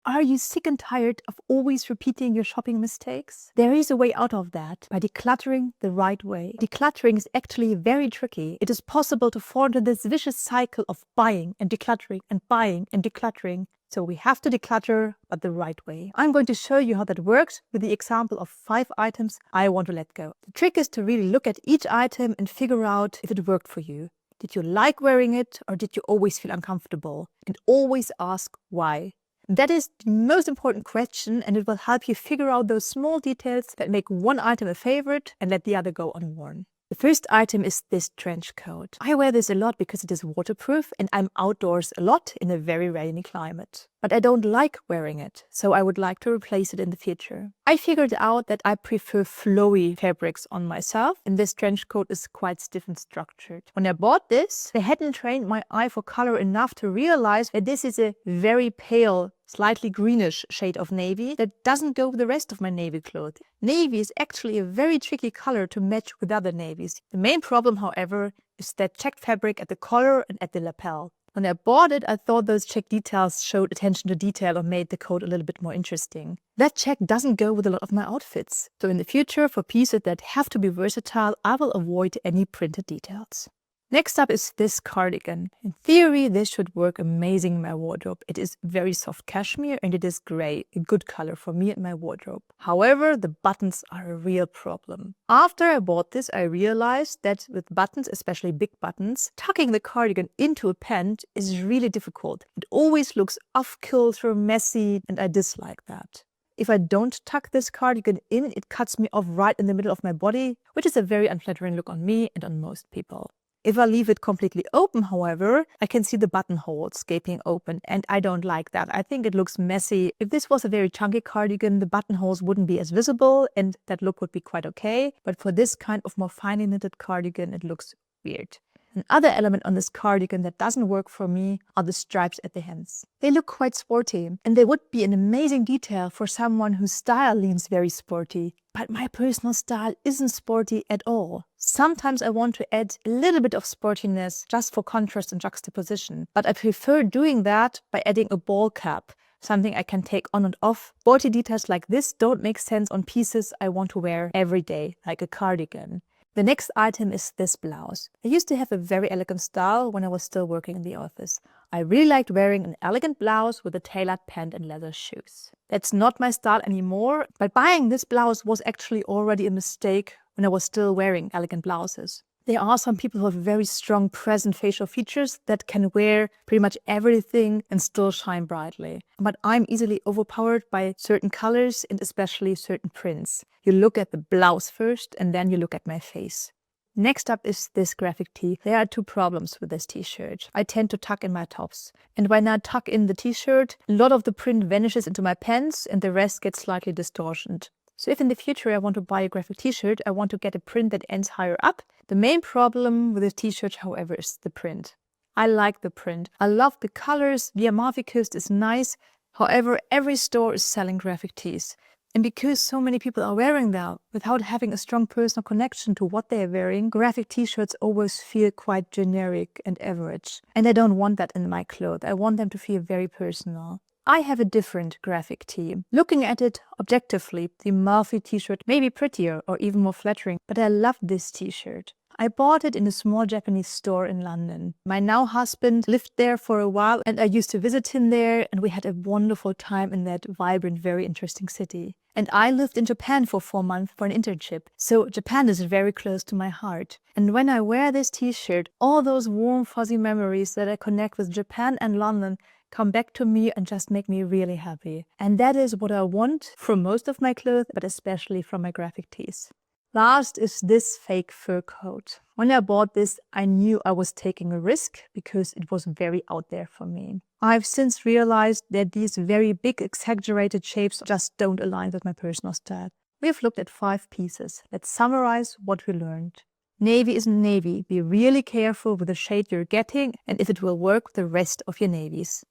Are you sick and tired of always repeating your shopping mistakes? There is a way out of that by decluttering the right way. Decluttering is actually very tricky. It is possible to fall into this vicious cycle of buying and decluttering and buying and decluttering. So we have to declutter, but the right way. I'm going to show you how that works with the example of 5 items I want to let go. The trick is to really look at each item and figure out if it worked for you. Did you like wearing it, or did you always feel uncomfortable? And always ask why. That is the most important question, and it will help you figure out those small details that make one item a favorite and let the other go unworn. The first item is this trench coat. I wear this a lot because it is waterproof and I'm outdoors a lot in a very rainy climate. But I don't like wearing it, so I would like to replace it in the future. I figured out that I prefer flowy fabrics on myself, and this trench coat is quite stiff and structured. When I bought this, I hadn't trained my eye for color enough to realize that this is a very pale, slightly greenish shade of navy that doesn't go with the rest of my navy clothing. Navy is actually a very tricky color to match with other navies. The main problem, however, is that checked fabric at the collar and at the lapel. When I bought it, I thought those check details showed attention to detail or made the coat a little bit more interesting. That check doesn't go with a lot of my outfits. So in the future, for pieces that have to be versatile, I will avoid any printed details. Next up is this cardigan. In theory, this should work amazing in my wardrobe. It is very soft cashmere and it is gray, a good color for me and my wardrobe. However, the buttons are a real problem. After I bought this, I realized that with buttons, especially big buttons, tucking the cardigan into a pant is really difficult. It always looks off-kilter, messy, and I dislike that. If I don't tuck this cardigan in, it cuts me off right in the middle of my body, which is a very unflattering look on me and on most people. If I leave it completely open, however, I can see the buttonholes gaping open, and I don't like that. I think it looks messy. If this was a very chunky cardigan, the buttonholes wouldn't be as visible, and that look would be quite okay. But for this kind of more finely knitted cardigan, it looks weird. Another element on this cardigan that doesn't work for me are the stripes at the hems. They look quite sporty, and they would be an amazing detail for someone whose style leans very sporty. But my personal style isn't sporty at all. Sometimes I want to add a little bit of sportiness just for contrast and juxtaposition, but I prefer doing that by adding a ball cap, something I can take on and off. Sporty details like this don't make sense on pieces I want to wear every day, like a cardigan. The next item is this blouse. I used to have a very elegant style when I was still working in the office. I really liked wearing an elegant blouse with a tailored pant and leather shoes. That's not my style anymore, but buying this blouse was actually already a mistake when I was still wearing elegant blouses. There are some people who have very strong present facial features that can wear pretty much everything and still shine brightly. But I'm easily overpowered by certain colors and especially certain prints. You look at the blouse first and then you look at my face. Next up is this graphic tee. There are 2 problems with this t-shirt. I tend to tuck in my tops. And when I tuck in the t-shirt, a lot of the print vanishes into my pants and the rest gets slightly distortioned. So if in the future I want to buy a graphic t-shirt, I want to get a print that ends higher up. The main problem with the t-shirt, however, is the print. I like the print. I love the colors. The Amalfi Coast is nice. However, every store is selling graphic tees. And because so many people are wearing them, without having a strong personal connection to what they are wearing, graphic t-shirts always feel quite generic and average. And I don't want that in my clothes. I want them to feel very personal. I have a different graphic tee. Looking at it objectively, the Amalfi t-shirt may be prettier or even more flattering, but I love this t-shirt. I bought it in a small Japanese store in London. My now husband lived there for a while and I used to visit him there, and we had a wonderful time in that vibrant, very interesting city. And I lived in Japan for 4 months for an internship, so Japan is very close to my heart. And when I wear this t-shirt, all those warm, fuzzy memories that I connect with Japan and London come back to me and just make me really happy. And that is what I want from most of my clothes, but especially from my graphic tees. Last is this fake fur coat. When I bought this, I knew I was taking a risk because it was very out there for me. I've since realized that these very big, exaggerated shapes just don't align with my personal style. We've looked at 5 pieces. Let's summarize what we learned. Navy is navy. Be really careful with the shade you're getting and if it will work with the rest of your navies.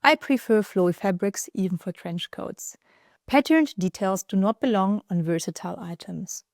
I prefer flowy fabrics even for trench coats. Patterned details do not belong on versatile items.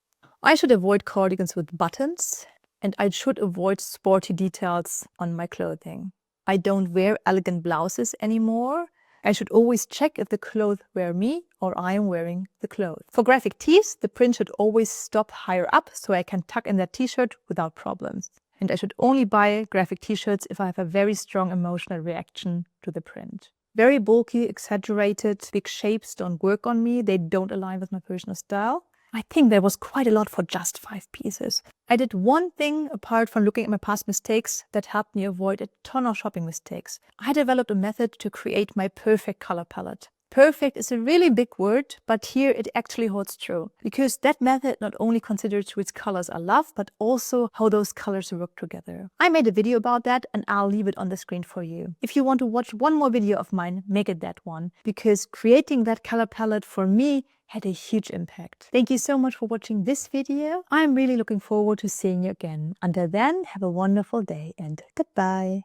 I should avoid cardigans with buttons, and I should avoid sporty details on my clothing. I don't wear elegant blouses anymore. I should always check if the clothes wear me or I am wearing the clothes. For graphic tees, the print should always stop higher up so I can tuck in that t-shirt without problems. And I should only buy graphic t-shirts if I have a very strong emotional reaction to the print. Very bulky, exaggerated, big shapes don't work on me. They don't align with my personal style. I think there was quite a lot for just 5 pieces. I did one thing apart from looking at my past mistakes that helped me avoid a ton of shopping mistakes. I developed a method to create my perfect color palette. Perfect is a really big word, but here it actually holds true. Because that method not only considers which colors I love, but also how those colors work together. I made a video about that and I'll leave it on the screen for you. If you want to watch one more video of mine, make it that one. Because creating that color palette for me had a huge impact. Thank you so much for watching this video. I'm really looking forward to seeing you again. Until then, have a wonderful day and goodbye.